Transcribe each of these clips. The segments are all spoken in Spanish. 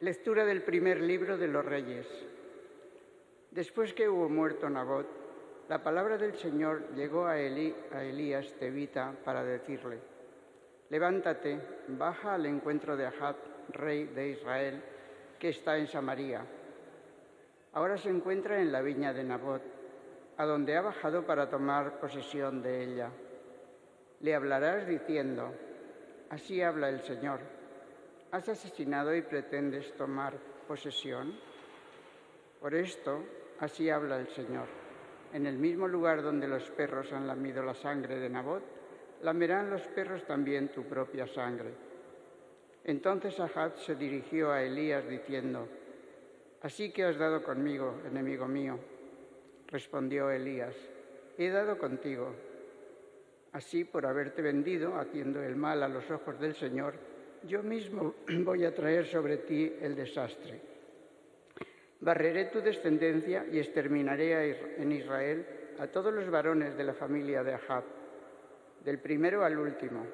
Lectura del primer libro de los Reyes. Después que hubo muerto Nabot, la palabra del Señor llegó a Elías tebita para decirle: levántate, baja al encuentro de Ahab, rey de Israel, que está en Samaria. Ahora se encuentra en la viña de Nabot, a donde ha bajado para tomar posesión de ella. Le hablarás diciendo: así habla el Señor, ¿has asesinado y pretendes tomar posesión? Por esto, así habla el Señor: en el mismo lugar donde los perros han lamido la sangre de Nabot, lamerán los perros también tu propia sangre. Entonces Ahab se dirigió a Elías diciendo: así que has dado conmigo, enemigo mío. Respondió Elías: he dado contigo. Así, por haberte vendido, haciendo el mal a los ojos del Señor, yo mismo voy a traer sobre ti el desastre. Barreré tu descendencia y exterminaré en Israel a todos los varones de la familia de Ahab, del primero al último.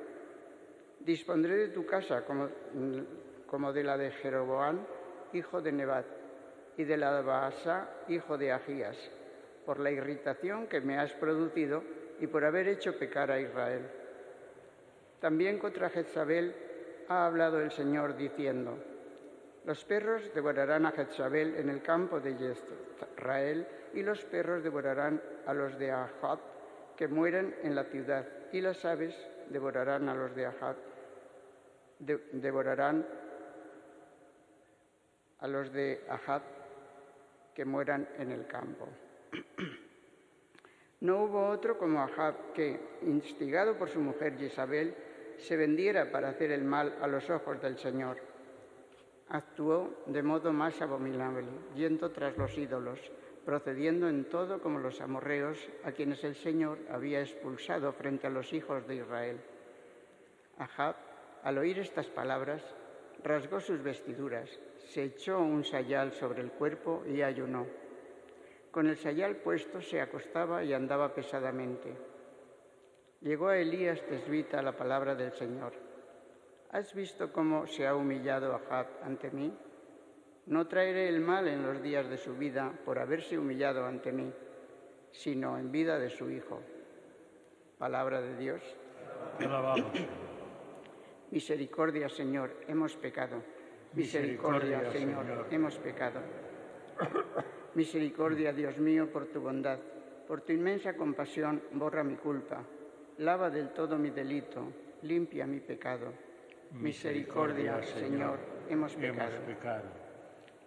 Dispondré de tu casa como de la de Jeroboam, hijo de Nebat, y de la de Baasa, hijo de Ahías, por la irritación que me has producido y por haber hecho pecar a Israel. También contra Jezabel ha hablado el Señor diciendo: los perros devorarán a Jezabel en el campo de Jezreel, y los perros devorarán a los de Ahab que mueren en la ciudad, y las aves devorarán a los de Ahab, devorarán a los de Ahab que mueran en el campo. No hubo otro como Ahab que, instigado por su mujer Jezabel, se vendiera para hacer el mal a los ojos del Señor. Actuó de modo más abominable, yendo tras los ídolos, procediendo en todo como los amorreos, a quienes el Señor había expulsado frente a los hijos de Israel. Ahab, al oír estas palabras, rasgó sus vestiduras, se echó un sayal sobre el cuerpo y ayunó. Con el sayal puesto se acostaba y andaba pesadamente. Llegó a Elías tesbita la palabra del Señor: ¿has visto cómo se ha humillado Ahab ante mí? No traeré el mal en los días de su vida por haberse humillado ante mí, sino en vida de su hijo. Palabra de Dios. Alabamos. Misericordia, Señor, hemos pecado. Misericordia, Señor, hemos pecado. Misericordia, Dios mío, por tu bondad. Por tu inmensa compasión, borra mi culpa. Lava del todo mi delito. Limpia mi pecado. Misericordia, Señor, hemos pecado.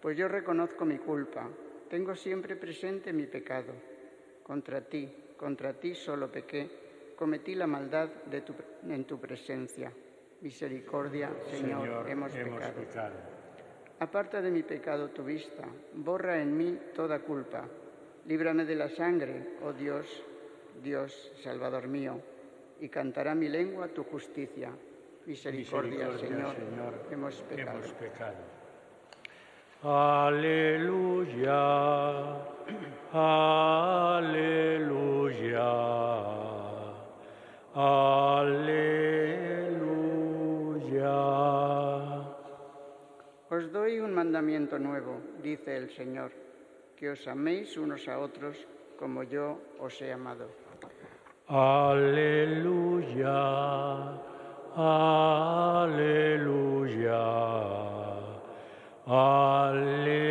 Pues yo reconozco mi culpa. Tengo siempre presente mi pecado. Contra ti solo pequé. Cometí la maldad en tu presencia. Misericordia, Señor, hemos pecado. Aparta de mi pecado tu vista, borra en mí toda culpa. Líbrame de la sangre, oh Dios, Dios, Salvador mío, y cantará mi lengua tu justicia. Misericordia, Señor, hemos pecado. Aleluya, aleluya, aleluya. Os doy un mandamiento nuevo, dice el Señor, que os améis unos a otros como yo os he amado. Aleluya, aleluya, aleluya.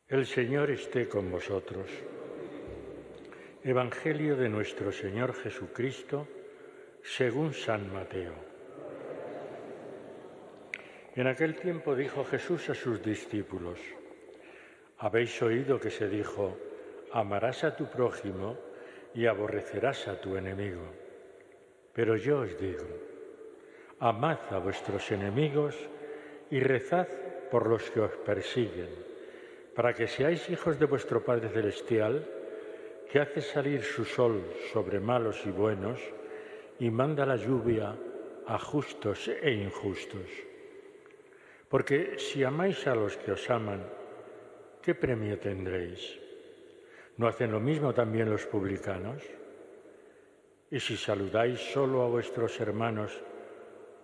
El Señor esté con vosotros. Evangelio de nuestro Señor Jesucristo según San Mateo. En aquel tiempo dijo Jesús a sus discípulos: habéis oído que se dijo: amarás a tu prójimo y aborrecerás a tu enemigo. Pero yo os digo: amad a vuestros enemigos y rezad por los que os persiguen, para que seáis hijos de vuestro Padre Celestial, que hace salir su sol sobre malos y buenos y manda la lluvia a justos e injustos. Porque si amáis a los que os aman, ¿qué premio tendréis? ¿No hacen lo mismo también los publicanos? Y si saludáis solo a vuestros hermanos,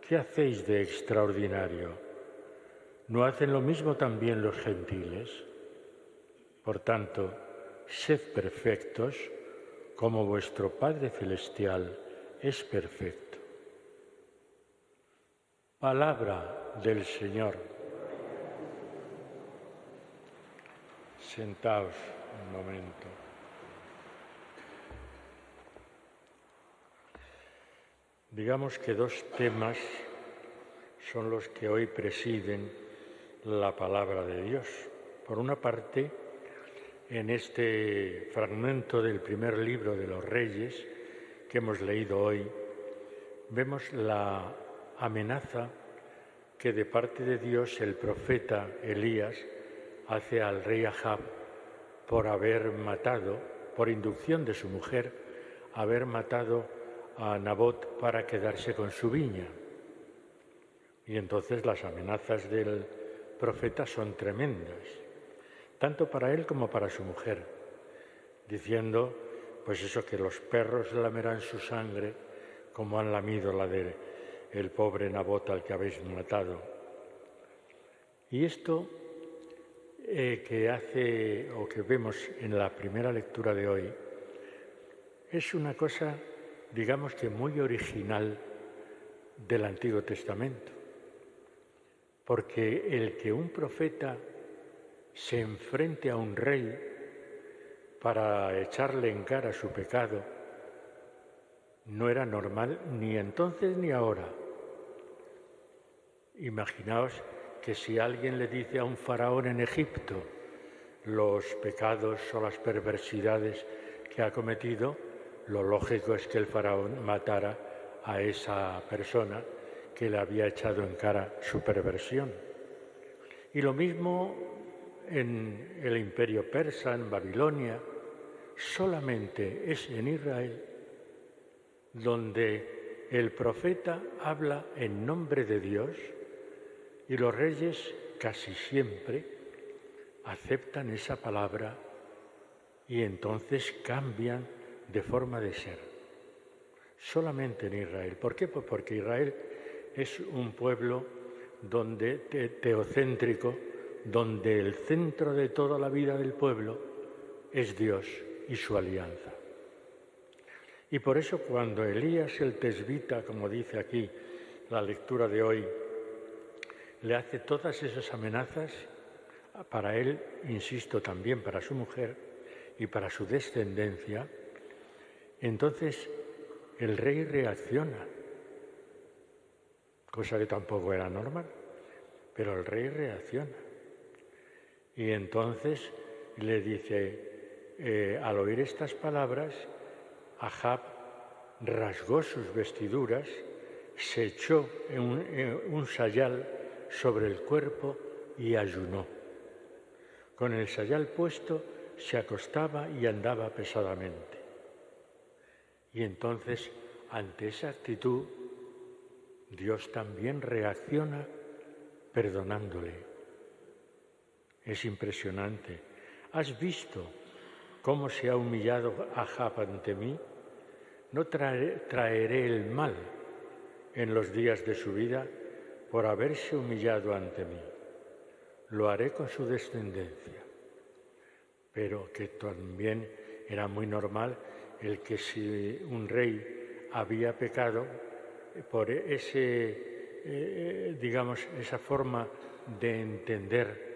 ¿qué hacéis de extraordinario? ¿No hacen lo mismo también los gentiles? Por tanto, sed perfectos, como vuestro Padre Celestial es perfecto. Palabra del Señor. Sentaos un momento. Digamos que dos temas son los que hoy presiden la palabra de Dios. Por una parte, en este fragmento del primer libro de los Reyes que hemos leído hoy, vemos la amenaza que de parte de Dios el profeta Elías hace al rey Ahab por haber matado, por inducción de su mujer, haber matado a Nabot para quedarse con su viña. Y entonces las amenazas del profeta son tremendas, tanto para él como para su mujer, diciendo, pues eso, que los perros lamerán su sangre como han lamido la del pobre Nabot al que habéis matado. Y esto que hace o que vemos en la primera lectura de hoy es una cosa, digamos que muy original del Antiguo Testamento, porque el que un profeta se enfrente a un rey para echarle en cara su pecado no era normal ni entonces ni ahora. Imaginaos que si alguien le dice a un faraón en Egipto los pecados o las perversidades que ha cometido, lo lógico es que el faraón matara a esa persona que le había echado en cara su perversión. Y lo mismo en el imperio persa, en Babilonia. Solamente es en Israel donde el profeta habla en nombre de Dios y los reyes casi siempre aceptan esa palabra y entonces cambian de forma de ser. Solamente en Israel. ¿Por qué? Pues porque Israel es un pueblo teocéntrico, donde el centro de toda la vida del pueblo es Dios y su alianza. Y por eso cuando Elías el tesbita, como dice aquí la lectura de hoy, le hace todas esas amenazas, para él, insisto, también para su mujer y para su descendencia, entonces el rey reacciona, cosa que tampoco era normal, pero el rey reacciona. Y entonces le dice, al oír estas palabras, Ahab rasgó sus vestiduras, se echó un sayal sobre el cuerpo y ayunó. Con el sayal puesto se acostaba y andaba pesadamente. Y entonces, ante esa actitud, Dios también reacciona perdonándole. Es impresionante. ¿Has visto cómo se ha humillado Ahab ante mí? No traeré el mal en los días de su vida por haberse humillado ante mí. Lo haré con su descendencia. Pero que también era muy normal el que si un rey había pecado, por esa forma de entender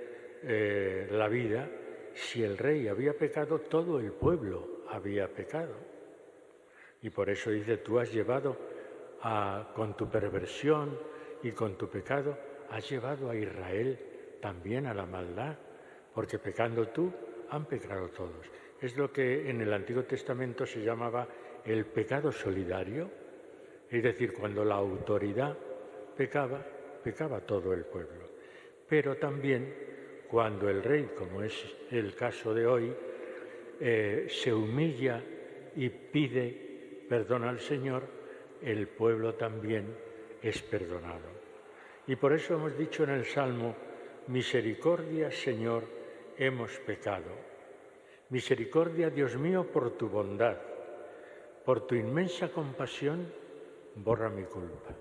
la vida, si el rey había pecado, todo el pueblo había pecado. Y por eso dice, tú has llevado con tu perversión y con tu pecado, has llevado a Israel también a la maldad, porque pecando tú, han pecado todos. Es lo que en el Antiguo Testamento se llamaba el pecado solidario, es decir, cuando la autoridad pecaba, pecaba todo el pueblo. Pero también cuando el rey, como es el caso de hoy, se humilla y pide perdón al Señor, el pueblo también es perdonado. Y por eso hemos dicho en el Salmo, misericordia, Señor, hemos pecado. Misericordia, Dios mío, por tu bondad, por tu inmensa compasión, borra mi culpa.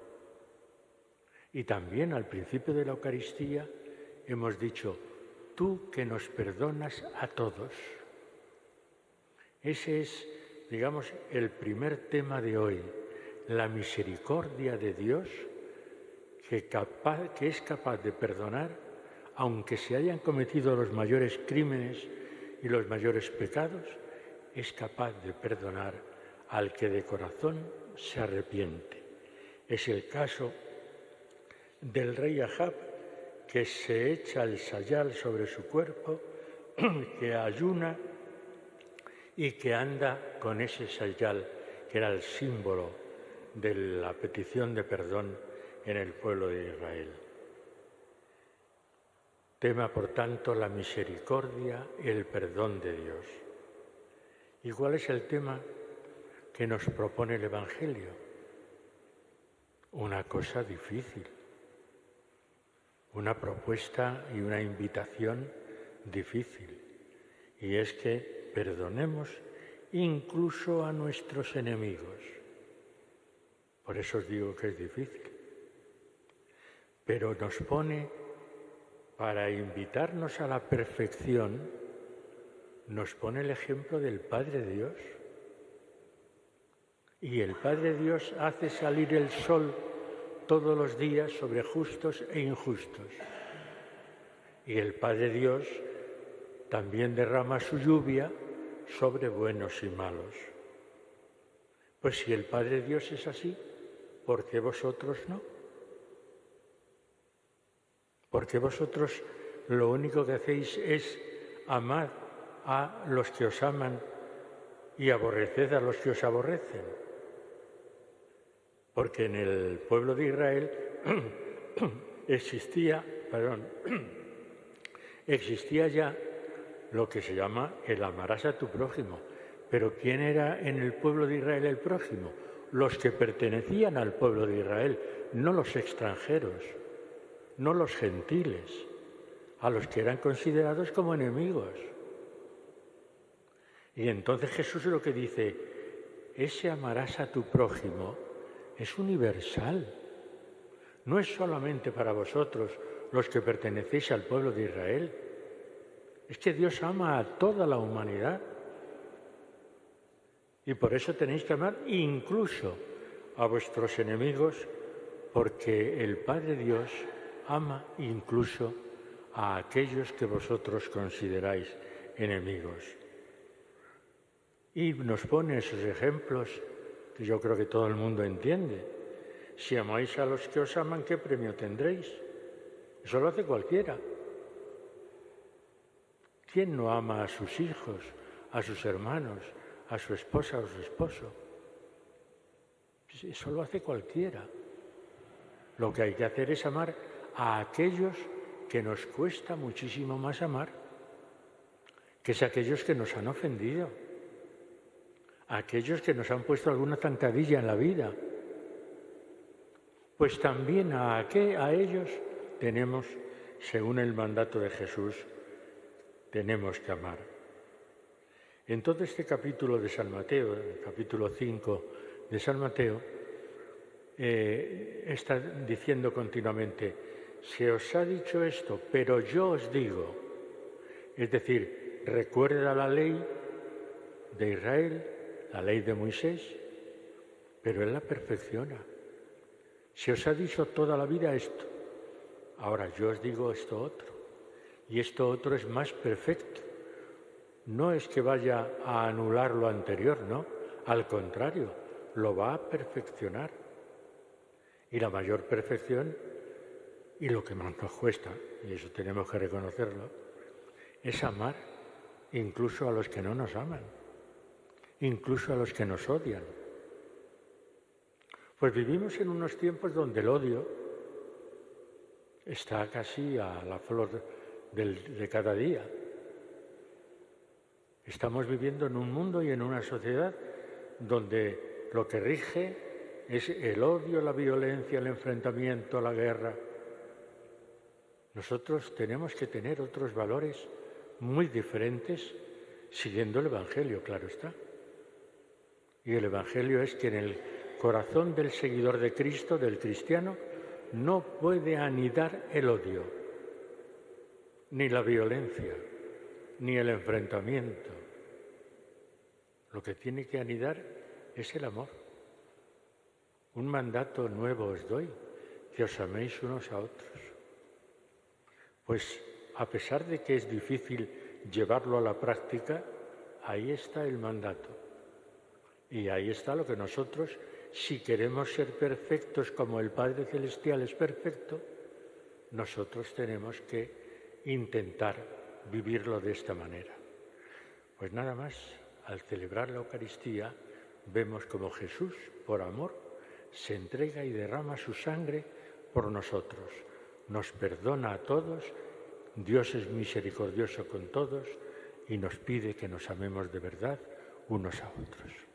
Y también al principio de la Eucaristía hemos dicho, tú que nos perdonas a todos. Ese es, digamos, el primer tema de hoy, la misericordia de Dios que es capaz de perdonar, aunque se hayan cometido los mayores crímenes y los mayores pecados, es capaz de perdonar al que de corazón se arrepiente. Es el caso del rey Ahab, que se echa el sayal sobre su cuerpo, que ayuna y que anda con ese sayal, que era el símbolo de la petición de perdón en el pueblo de Israel. Tema, por tanto, la misericordia y el perdón de Dios. ¿Y cuál es el tema que nos propone el Evangelio? Una cosa difícil, una propuesta y una invitación difícil, y es que perdonemos incluso a nuestros enemigos. Por eso os digo que es difícil. Pero nos pone, para invitarnos a la perfección, nos pone el ejemplo del Padre Dios. Y el Padre Dios hace salir el sol todos los días sobre justos e injustos. Y el Padre Dios también derrama su lluvia sobre buenos y malos. Pues si el Padre Dios es así, ¿por qué vosotros no? Porque vosotros lo único que hacéis es amar a los que os aman y aborreced a los que os aborrecen. Porque en el pueblo de Israel existía ya lo que se llama el amarás a tu prójimo. Pero ¿quién era en el pueblo de Israel el prójimo? Los que pertenecían al pueblo de Israel, no los extranjeros, no los gentiles, a los que eran considerados como enemigos. Y entonces Jesús lo que dice, ese amarás a tu prójimo es universal. No es solamente para vosotros los que pertenecéis al pueblo de Israel. Es que Dios ama a toda la humanidad. Y por eso tenéis que amar incluso a vuestros enemigos, porque el Padre Dios ama incluso a aquellos que vosotros consideráis enemigos. Y nos pone esos ejemplos que yo creo que todo el mundo entiende. Si amáis a los que os aman, ¿qué premio tendréis? Eso lo hace cualquiera. ¿Quién no ama a sus hijos, a sus hermanos, a su esposa o a su esposo? Eso lo hace cualquiera. Lo que hay que hacer es amar a aquellos que nos cuesta muchísimo más amar, que es aquellos que nos han ofendido, aquellos que nos han puesto alguna zancadilla en la vida. Pues también a ellos tenemos, según el mandato de Jesús, tenemos que amar. En todo este capítulo de San Mateo, el capítulo 5 de San Mateo, está diciendo continuamente, se os ha dicho esto, pero yo os digo. Es decir, recuerda la ley de Israel, la ley de Moisés, pero Él la perfecciona. Se os ha dicho toda la vida esto, ahora yo os digo esto otro, y esto otro es más perfecto. No es que vaya a anular lo anterior, no, al contrario, lo va a perfeccionar. Y la mayor perfección, y lo que más nos cuesta, y eso tenemos que reconocerlo, es amar incluso a los que no nos aman, incluso a los que nos odian. Pues vivimos en unos tiempos donde el odio está casi a la flor de cada día. Estamos viviendo en un mundo y en una sociedad donde lo que rige es el odio, la violencia, el enfrentamiento, la guerra. Nosotros tenemos que tener otros valores muy diferentes siguiendo el Evangelio, claro está. Y el Evangelio es que en el corazón del seguidor de Cristo, del cristiano, no puede anidar el odio, ni la violencia, ni el enfrentamiento. Lo que tiene que anidar es el amor. Un mandato nuevo os doy, que os améis unos a otros. Pues a pesar de que es difícil llevarlo a la práctica, ahí está el mandato. Y ahí está lo que nosotros, si queremos ser perfectos como el Padre Celestial es perfecto, nosotros tenemos que intentar vivirlo de esta manera. Pues nada más, al celebrar la Eucaristía, vemos como Jesús, por amor, se entrega y derrama su sangre por nosotros. Nos perdona a todos, Dios es misericordioso con todos y nos pide que nos amemos de verdad unos a otros.